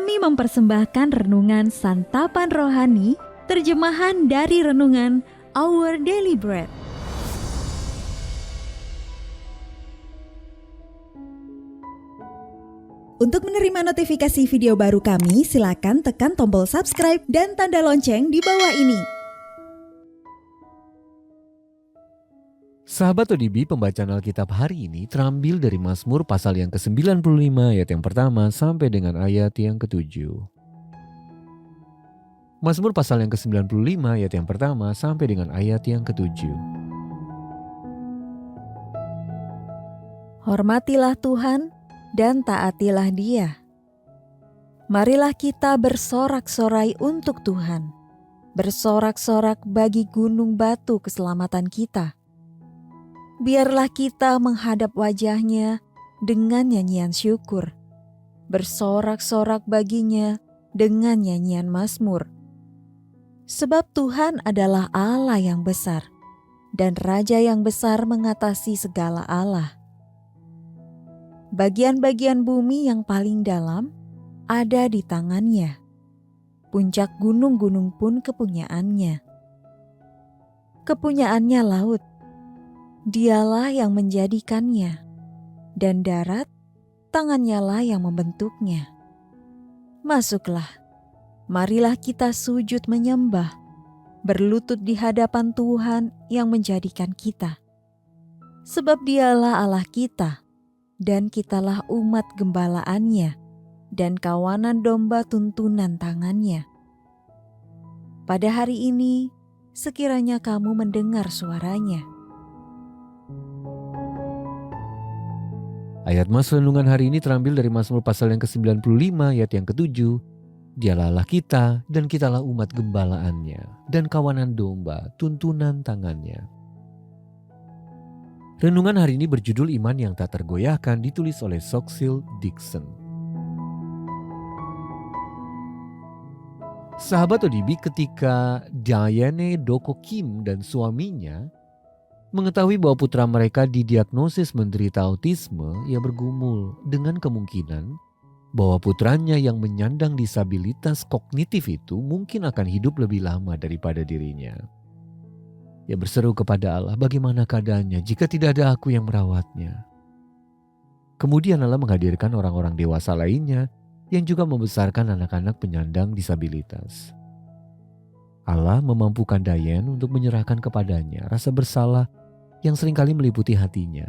Kami mempersembahkan renungan Santapan Rohani, terjemahan dari renungan Our Daily Bread. Untuk menerima notifikasi video baru kami, silakan tekan tombol subscribe dan tanda lonceng di bawah ini. Sahabat ODB, pembacaan Alkitab hari ini terambil dari Mazmur pasal yang ke-95 ayat yang pertama sampai dengan ayat yang ke-7. Mazmur pasal yang ke-95 ayat yang pertama sampai dengan ayat yang ke-7. Hormatilah Tuhan dan taatilah Dia. Marilah kita bersorak-sorai untuk Tuhan, bersorak-sorak bagi gunung batu keselamatan kita. Biarlah kita menghadap wajah-Nya dengan nyanyian syukur, bersorak-sorak baginya dengan nyanyian mazmur. Sebab Tuhan adalah Allah yang besar, dan Raja yang besar mengatasi segala Allah. Bagian-bagian bumi yang paling dalam ada di tangan-Nya. Puncak gunung-gunung pun kepunyaannya. Kepunyaannya laut, Dialah yang menjadikannya, dan darat, tangannya lah yang membentuknya. Masuklah, marilah kita sujud menyembah, berlutut di hadapan Tuhan yang menjadikan kita. Sebab Dialah Allah kita, dan kitalah umat gembalaannya, dan kawanan domba tuntunan tangannya. Pada hari ini, sekiranya kamu mendengar suaranya. Ayat Mazmur renungan hari ini terambil dari Mazmur pasal yang ke-95 ayat yang ke-7. Dialah Allah kita dan kitalah umat gembalaannya dan kawanan domba tuntunan tangannya. Renungan hari ini berjudul Iman yang Tak Tergoyahkan, ditulis oleh Soxil Dixon. Sahabat ODB, ketika Diane Doko Kim dan suaminya mengetahui bahwa putra mereka didiagnosis menderita autisme, ia bergumul dengan kemungkinan bahwa putranya yang menyandang disabilitas kognitif itu mungkin akan hidup lebih lama daripada dirinya. Ia berseru kepada Allah, bagaimana keadaannya jika tidak ada aku yang merawatnya? Kemudian Allah menghadirkan orang-orang dewasa lainnya yang juga membesarkan anak-anak penyandang disabilitas. Allah memampukan Diane untuk menyerahkan kepadanya rasa bersalah yang seringkali meliputi hatinya,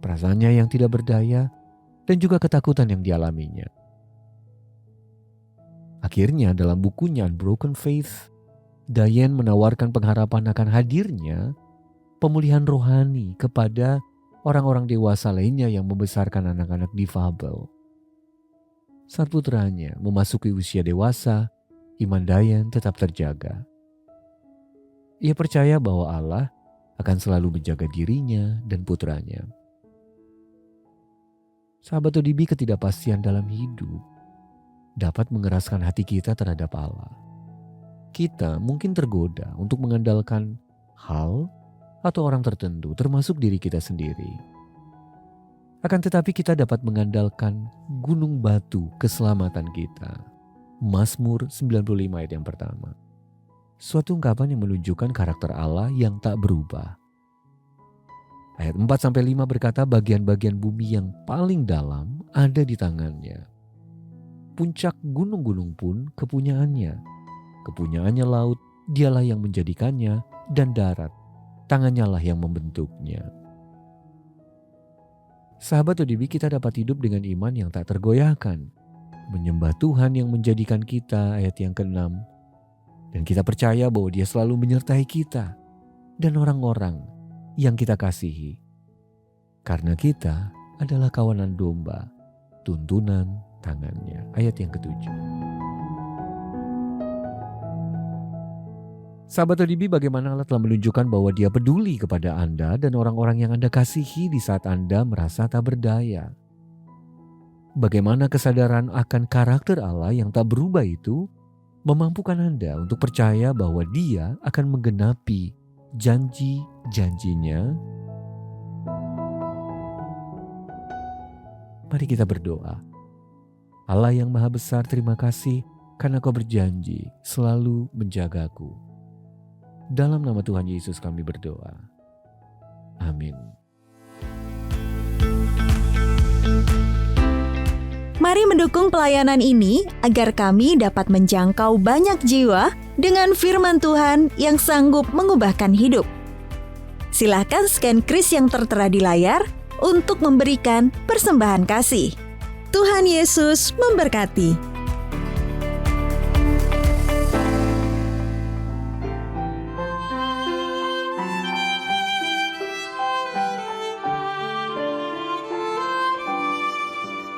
perasaannya yang tidak berdaya, dan juga ketakutan yang dialaminya. Akhirnya dalam bukunya Unbroken Faith, Diane menawarkan pengharapan akan hadirnya pemulihan rohani kepada orang-orang dewasa lainnya yang membesarkan anak-anak difabel. Saat putranya memasuki usia dewasa, iman Diane tetap terjaga. Ia percaya bahwa Allah akan selalu menjaga dirinya dan putranya. Sahabat ODB, ketidakpastian dalam hidup dapat mengeraskan hati kita terhadap Allah. Kita mungkin tergoda untuk mengandalkan hal atau orang tertentu, termasuk diri kita sendiri. Akan tetapi kita dapat mengandalkan gunung batu keselamatan kita. Mazmur 95 ayat yang pertama. Suatu ungkapan yang menunjukkan karakter Allah yang tak berubah. Ayat 4-5 berkata, bagian-bagian bumi yang paling dalam ada di tangannya. Puncak gunung-gunung pun kepunyaannya. Kepunyaannya laut, Dialah yang menjadikannya, dan darat, tangannya lah yang membentuknya. Sahabat ODB, kita dapat hidup dengan iman yang tak tergoyahkan. Menyembah Tuhan yang menjadikan kita, ayat yang ke-6. Dan kita percaya bahwa Dia selalu menyertai kita dan orang-orang yang kita kasihi. Karena kita adalah kawanan domba, tuntunan tangannya. Ayat yang ke-7. Sahabat ODB, bagaimana Allah telah menunjukkan bahwa Dia peduli kepada Anda dan orang-orang yang Anda kasihi di saat Anda merasa tak berdaya. Bagaimana kesadaran akan karakter Allah yang tak berubah itu memampukan Anda untuk percaya bahwa Dia akan menggenapi janji-janjinya. Mari kita berdoa. Allah yang Maha Besar, terima kasih karena Kau berjanji selalu menjagaku. Dalam nama Tuhan Yesus kami berdoa. Amin. Mari mendukung pelayanan ini agar kami dapat menjangkau banyak jiwa dengan firman Tuhan yang sanggup mengubahkan hidup. Silakan scan kris yang tertera di layar untuk memberikan persembahan kasih. Tuhan Yesus memberkati.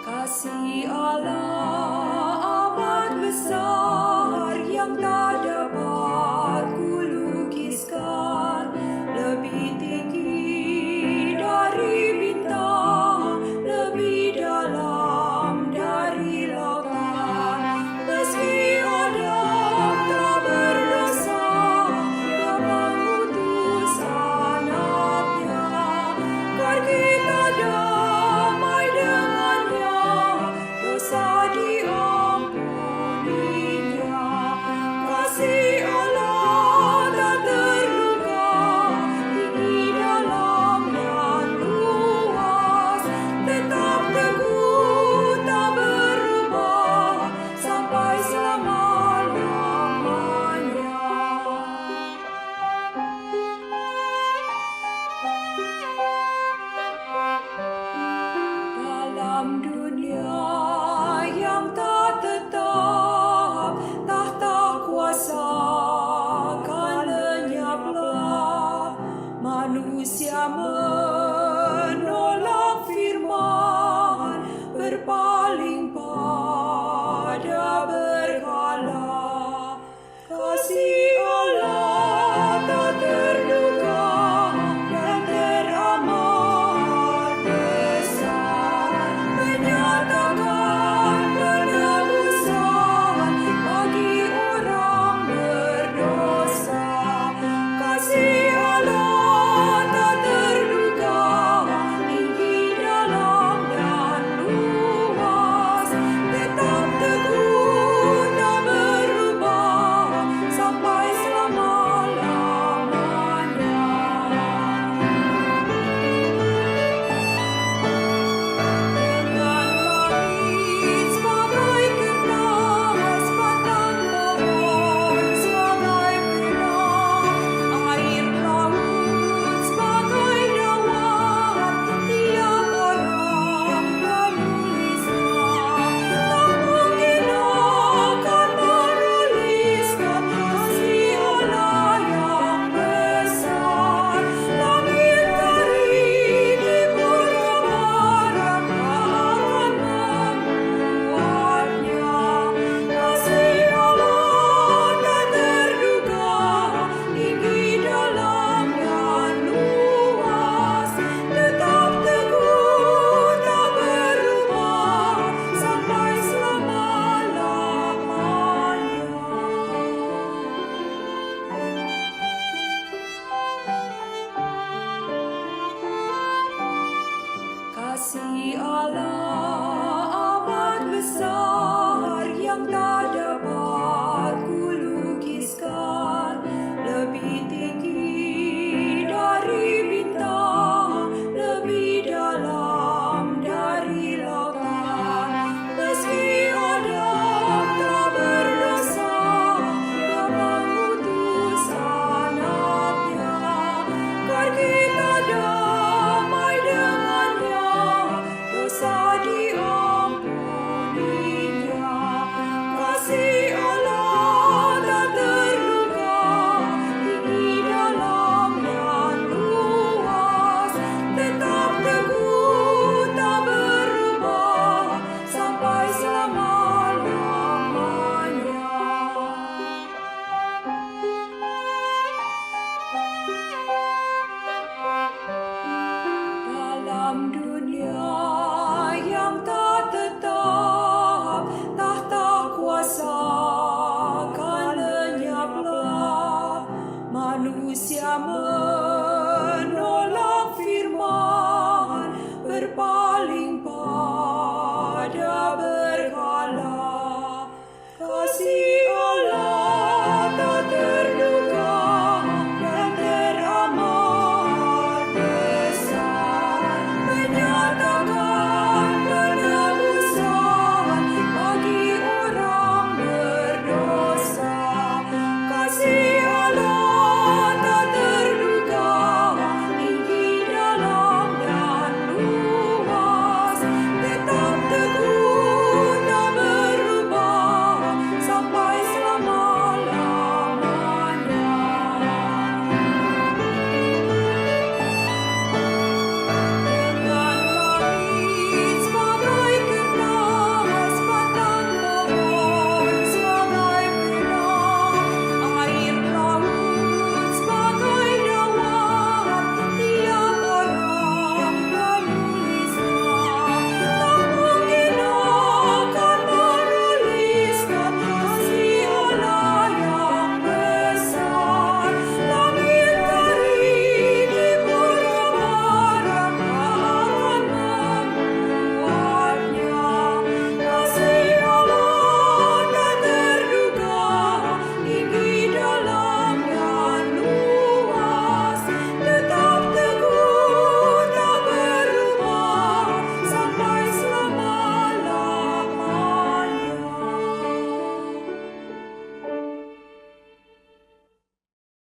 Kasih Allah amat besar yang tak dapat kulukiskan, lebih tinggi dari bintang, lebih dalam dari lautan. Meski Adam tak berdosa, Dia mengutus anaknya, agar kita damai dengannya, dosa diampuninya. Kasih Allah tak terduga, tinggi, dalam dan luas, tetap teguh tak berubah sampai selama-lamanya. Dalam dunia yang tak tetap, tahta kuasa kan lenyaplah. Manusia menolak firman, berpaling pada berhala. Kasih Allah tak terduga dan teramat besar, menyatakan penebusan bagi orang berdosa. Kasih Allah tak terduga, tinggi, dalam dan luas, tetap teguh tak berubah sampai selama-lamanya. Dengan langit sebagai kertas, batang pohon sebagai pena, air laut sebagai dawat, tiap orang menulisnya. Tak mungkin akan menuliskan kasih Allah yang besar. Langit kering di pura barat akan membuatnya. Kasih Allah tak terduga, tinggi, dalam dan luas, tetap teguh tak berubah sampai selama-lamanya. Kasih Allah